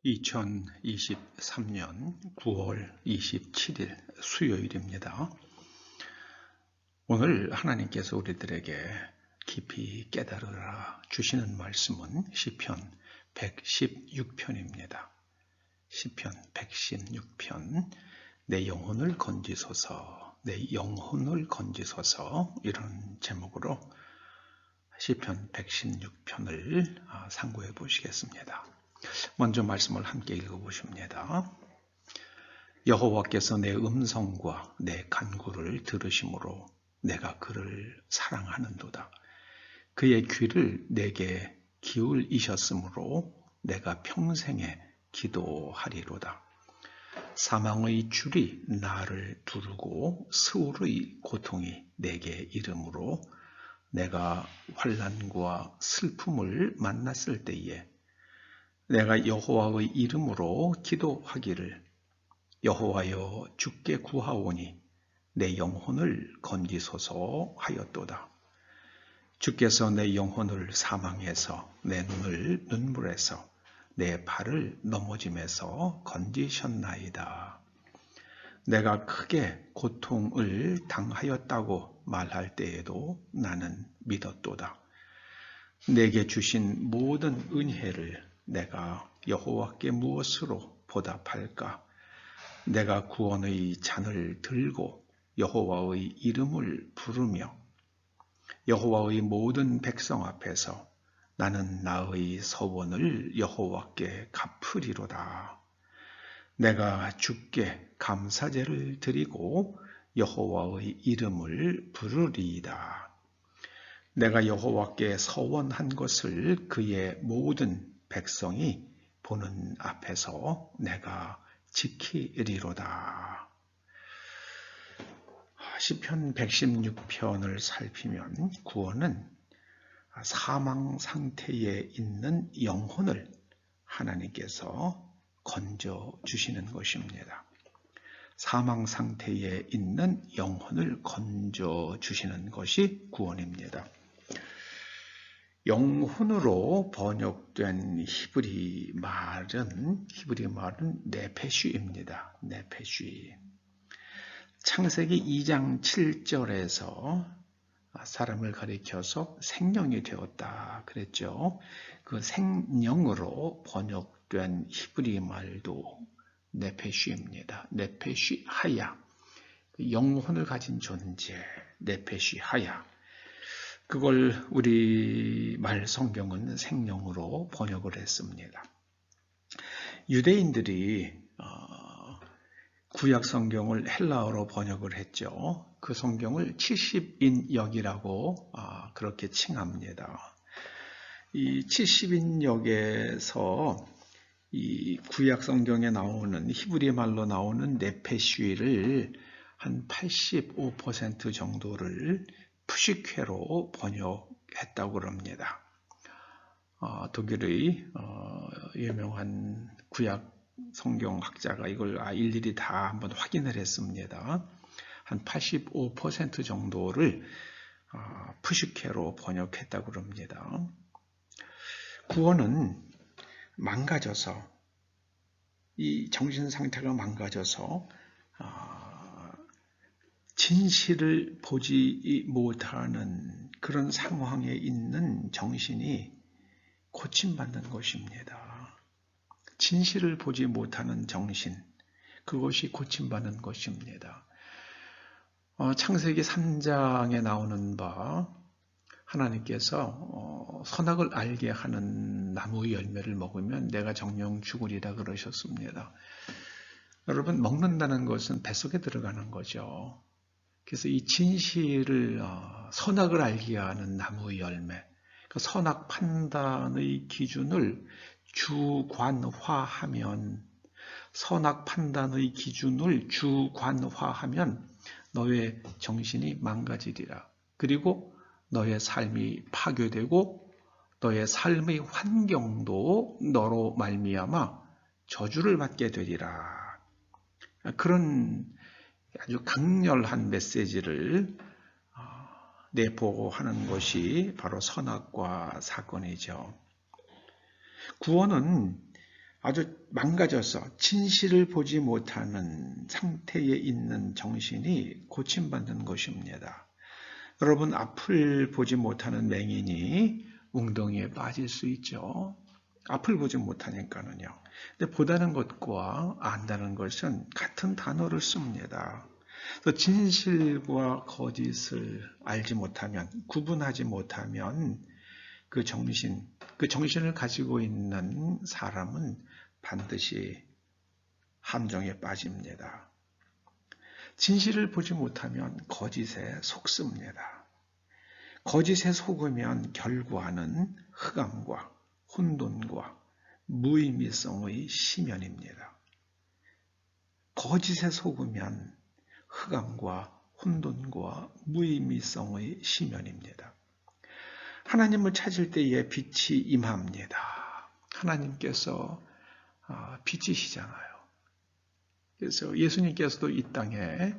2023년 9월 27일 수요일입니다. 오늘 하나님께서 우리들에게 깊이 깨달으라 주시는 말씀은 시편 116편입니다. 시편 116편 내 영혼을 건지소서, 내 영혼을 건지소서, 이런 제목으로 시편 116편을 상고해 보시겠습니다. 먼저 말씀을 함께 읽어보십니다. 여호와께서 내 음성과 내 간구를 들으심으로 내가 그를 사랑하는도다. 그의 귀를 내게 기울이셨으므로 내가 평생에 기도하리로다. 사망의 줄이 나를 두르고 스울의 고통이 내게 이르므로 내가 환난과 슬픔을 만났을 때에 내가 여호와의 이름으로 기도하기를 여호와여 주께 구하오니 내 영혼을 건지소서 하였도다. 주께서 내 영혼을 사망에서 내 눈을 눈물에서 내 발을 넘어짐에서 건지셨나이다. 내가 크게 고통을 당하였다고 말할 때에도 나는 믿었도다. 내게 주신 모든 은혜를 내가 여호와께 무엇으로 보답할까? 내가 구원의 잔을 들고 여호와의 이름을 부르며 여호와의 모든 백성 앞에서 나는 나의 서원을 여호와께 갚으리로다. 내가 주께 감사제를 드리고 여호와의 이름을 부르리이다. 내가 여호와께 서원한 것을 그의 모든 백성이 보는 앞에서 내가 지키리로다. 시편 116편을 살피면 구원은 사망 상태에 있는 영혼을 하나님께서 건져 주시는 것입니다. 사망 상태에 있는 영혼을 건져 주시는 것이 구원입니다. 영혼으로 번역된 히브리 말은 네페쉬입니다. 네페쉬. 창세기 2장 7절에서 사람을 가리켜서 생명이 되었다 그랬죠. 그 생명으로 번역된 히브리 말도 네페쉬입니다. 네페쉬 하야. 영혼을 가진 존재, 네페쉬 하야. 그걸 우리말 성경은 생명으로 번역을 했습니다. 유대인들이 구약 성경을 헬라어로 번역을 했죠. 그 성경을 70인역이라고 그렇게 칭합니다. 이 70인역에서 이 구약 성경에 나오는 히브리 말로 나오는 네페쉬를 한 85% 정도를 푸시케로 번역했다고 합니다. 독일의 유명한 구약 성경학자가 이걸 일일이 다 한번 확인을 했습니다. 한 85% 정도를 푸시케로 번역했다고 합니다. 구원은 망가져서, 이 정신 상태가 망가져서 진실을 보지 못하는 그런 상황에 있는 정신이 고침받는 것입니다. 진실을 보지 못하는 정신, 그것이 고침받는 것입니다. 창세기 3장에 나오는 바 하나님께서 선악을 알게 하는 나무의 열매를 먹으면 내가 정령 죽으리라 그러셨습니다. 여러분, 먹는다는 것은 뱃속에 들어가는 거죠. 그래서 이 진실을 선악을 알게 하는 나무의 열매, 그 선악 판단의 기준을 주관화하면, 선악 판단의 기준을 주관화하면 너의 정신이 망가지리라. 그리고 너의 삶이 파괴되고 너의 삶의 환경도 너로 말미암아 저주를 받게 되리라. 그런 아주 강렬한 메시지를 내포하는 것이 바로 선악과 사건이죠. 구원은 아주 망가져서 진실을 보지 못하는 상태에 있는 정신이 고침받는 것입니다. 여러분, 앞을 보지 못하는 맹인이 웅덩이에 빠질 수 있죠. 앞을 보지 못하니까는요. 근데 보다는 것과 안다는 것은 같은 단어를 씁니다. 진실과 거짓을 알지 못하면, 구분하지 못하면 그 정신을 가지고 있는 사람은 반드시 함정에 빠집니다. 진실을 보지 못하면 거짓에 속습니다. 거짓에 속으면 결과는 흑암과 혼돈과 무의미성의 심연입니다. 거짓에 속으면 흑암과 혼돈과 무의미성의 심연입니다. 하나님을 찾을 때에 빛이 임합니다. 하나님께서 빛이시잖아요. 그래서 예수님께서도 이 땅에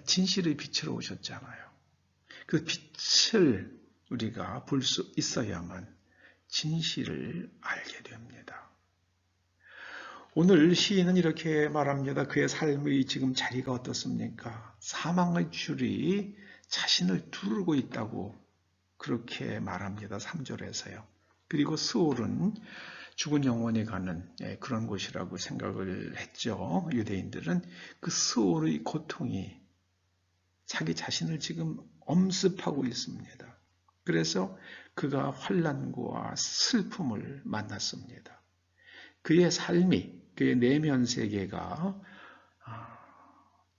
진실의 빛으로 오셨잖아요. 그 빛을 우리가 볼 수 있어야만 진실을 알게 됩니다. 오늘 시인은 이렇게 말합니다. 그의 삶의 지금 자리가 어떻습니까? 사망의 줄이 자신을 두르고 있다고 그렇게 말합니다. 3절에서요. 그리고 스올은 죽은 영혼이 가는 그런 곳이라고 생각을 했죠. 유대인들은 그 스올의 고통이 자기 자신을 지금 엄습하고 있습니다. 그래서 그가 환난과 슬픔을 만났습니다. 그의 삶이, 그의 내면 세계가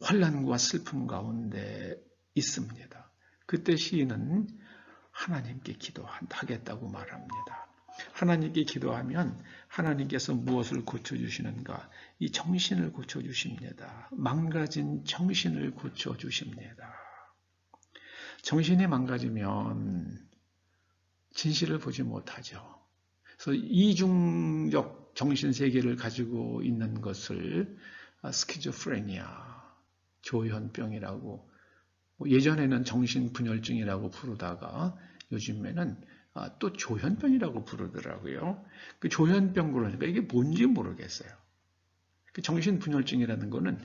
환난과 슬픔 가운데 있습니다. 그때 시인은 하나님께 기도하겠다고 말합니다. 하나님께 기도하면 하나님께서 무엇을 고쳐주시는가? 이 정신을 고쳐주십니다. 망가진 정신을 고쳐주십니다. 정신이 망가지면 진실을 보지 못하죠. 그래서 이중적 정신세계를 가지고 있는 것을 스키조프레니아, 조현병이라고, 예전에는 정신분열증이라고 부르다가 요즘에는 또 조현병이라고 부르더라고요. 그 조현병 그러니까 이게 뭔지 모르겠어요. 그 정신분열증이라는 거는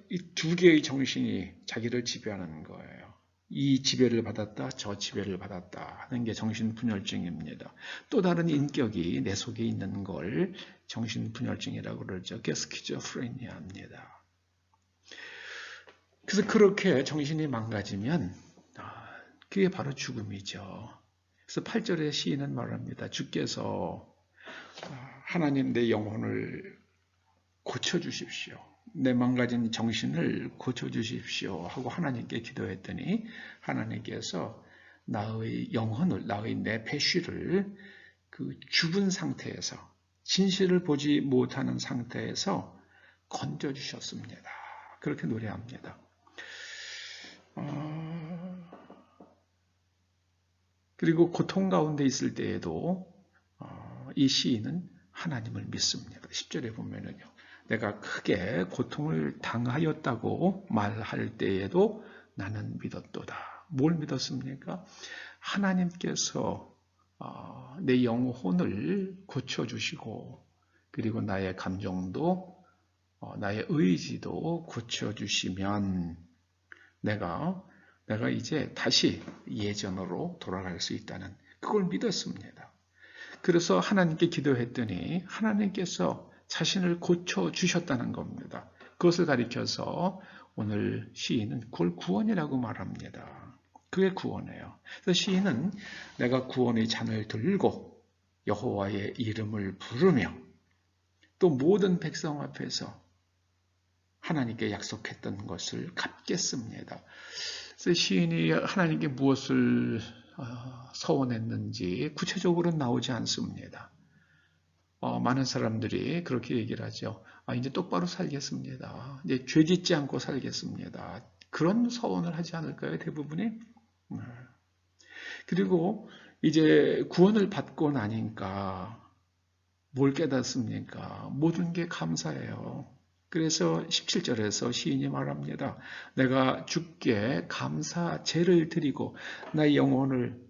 이 두 개의 정신이 자기를 지배하는 거예요. 이 지배를 받았다, 저 지배를 받았다 하는 게 정신분열증입니다. 또 다른 인격이 내 속에 있는 걸 정신분열증이라고 그러죠. 그게 스키조프레니아입니다. 그래서 그렇게 정신이 망가지면 그게 바로 죽음이죠. 그래서 8절에 시인은 말합니다. 주께서 하나님 내 영혼을 고쳐주십시오. 내 망가진 정신을 고쳐주십시오 하고 하나님께 기도했더니 하나님께서 나의 영혼을, 나의 내 배쉬를 그 죽은 상태에서, 진실을 보지 못하는 상태에서 건져주셨습니다. 그렇게 노래합니다. 그리고 고통 가운데 있을 때에도 이 시인은 하나님을 믿습니다. 10절에 보면은요. 내가 크게 고통을 당하였다고 말할 때에도 나는 믿었도다. 뭘 믿었습니까? 하나님께서 내 영혼을 고쳐주시고 그리고 나의 감정도 나의 의지도 고쳐주시면 내가 이제 다시 예전으로 돌아갈 수 있다는 그걸 믿었습니다. 그래서 하나님께 기도했더니 하나님께서 자신을 고쳐주셨다는 겁니다. 그것을 가리켜서 오늘 시인은 그걸 구원이라고 말합니다. 그게 구원이에요. 그래서 시인은 내가 구원의 잔을 들고 여호와의 이름을 부르며 또 모든 백성 앞에서 하나님께 약속했던 것을 갚겠습니다. 그래서 시인이 하나님께 무엇을 서원했는지 구체적으로는 나오지 않습니다. 많은 사람들이 그렇게 얘기를 하죠. 이제 똑바로 살겠습니다. 이제 죄 짓지 않고 살겠습니다. 그런 서원을 하지 않을까요? 대부분이? 그리고 이제 구원을 받고 나니까 뭘 깨닫습니까? 모든 게 감사해요. 그래서 17절에서 시인이 말합니다. 내가 주께 감사 제를 드리고 나의 영혼을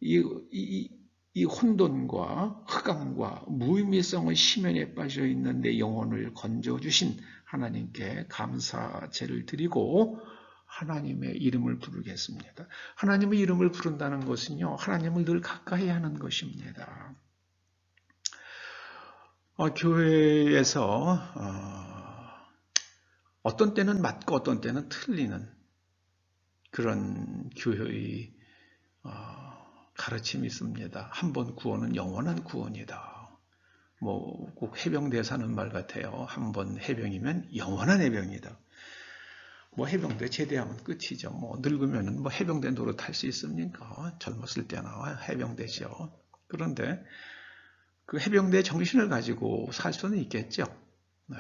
이 이 혼돈과 흑암과 무의미성의 심연에 빠져 있는 내 영혼을 건져주신 하나님께 감사제를 드리고 하나님의 이름을 부르겠습니다. 하나님의 이름을 부른다는 것은요, 하나님을 늘 가까이 하는 것입니다. 교회에서 어떤 때는 맞고 어떤 때는 틀리는 그런 교회의 가르침이 있습니다. 한 번 구원은 영원한 구원이다. 뭐 꼭 해병대 사는 말 같아요. 한 번 해병이면 영원한 해병이다. 뭐 해병대 제대하면 끝이죠. 뭐 늙으면은 뭐 해병대 노릇할 수 있습니까? 젊었을 때나 해병대죠. 그런데 그 해병대 정신을 가지고 살 수는 있겠죠. 네.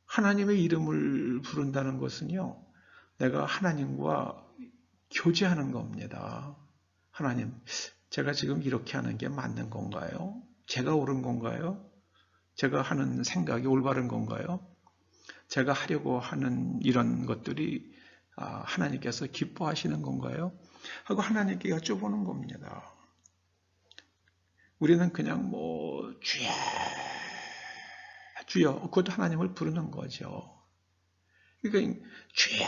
하나님의 이름을 부른다는 것은요, 내가 하나님과 교제하는 겁니다. 하나님, 제가 지금 이렇게 하는 게 맞는 건가요? 제가 옳은 건가요? 제가 하는 생각이 올바른 건가요? 제가 하려고 하는 이런 것들이 하나님께서 기뻐하시는 건가요? 하고 하나님께 여쭤보는 겁니다. 우리는 그냥 뭐 주여, 주여, 그것도 하나님을 부르는 거죠. 그러니까 주여,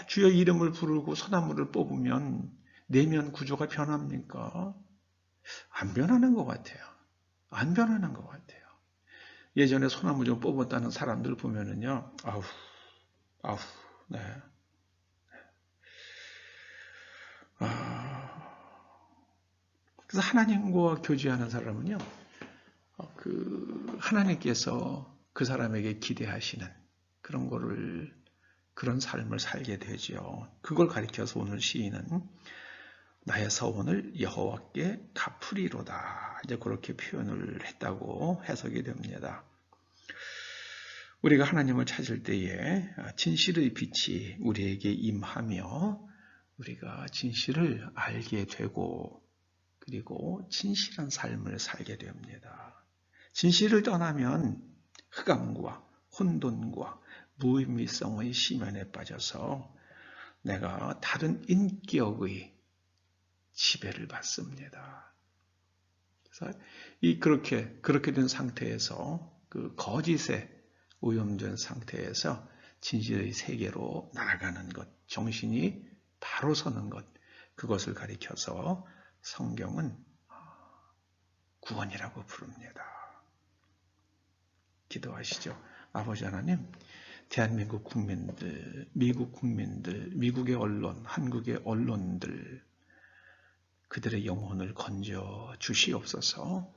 주여 이름을 부르고 소나무를 뽑으면 내면 구조가 변합니까? 안 변하는 것 같아요. 안 변하는 것 같아요. 예전에 소나무 좀 뽑았다는 사람들 보면은요, 아우, 네. 그래서 하나님과 교제하는 사람은요, 하나님께서 그 사람에게 기대하시는 그런 삶을 살게 되죠. 그걸 가리켜서 오늘 시인은 나의 서원을 여호와께 갚으리로다. 이제 그렇게 표현을 했다고 해석이 됩니다. 우리가 하나님을 찾을 때에 진실의 빛이 우리에게 임하며 우리가 진실을 알게 되고 그리고 진실한 삶을 살게 됩니다. 진실을 떠나면 흑암과 혼돈과 무의미성의 심연에 빠져서 내가 다른 인격의 지배를 받습니다. 그래서 그렇게 된 상태에서 그 거짓에 오염된 상태에서 진실의 세계로 날아가는 것, 정신이 바로 서는 것, 그것을 가리켜서 성경은 구원이라고 부릅니다. 기도하시죠. 아버지 하나님, 대한민국 국민들, 미국 국민들, 미국의 언론, 한국의 언론들, 그들의 영혼을 건져 주시옵소서.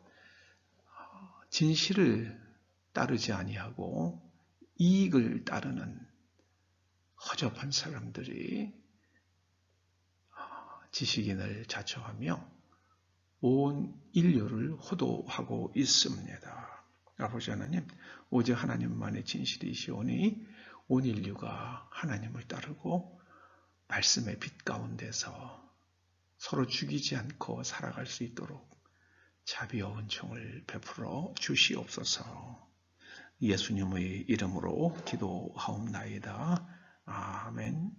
진실을 따르지 아니하고 이익을 따르는 허접한 사람들이 지식인을 자처하며 온 인류를 호도하고 있습니다. 아버지 하나님, 오직 하나님만의 진실이시오니 온 인류가 하나님을 따르고 말씀의 빛 가운데서 서로 죽이지 않고 살아갈 수 있도록 자비와 은총을 베풀어 주시옵소서. 예수님의 이름으로 기도하옵나이다. 아멘.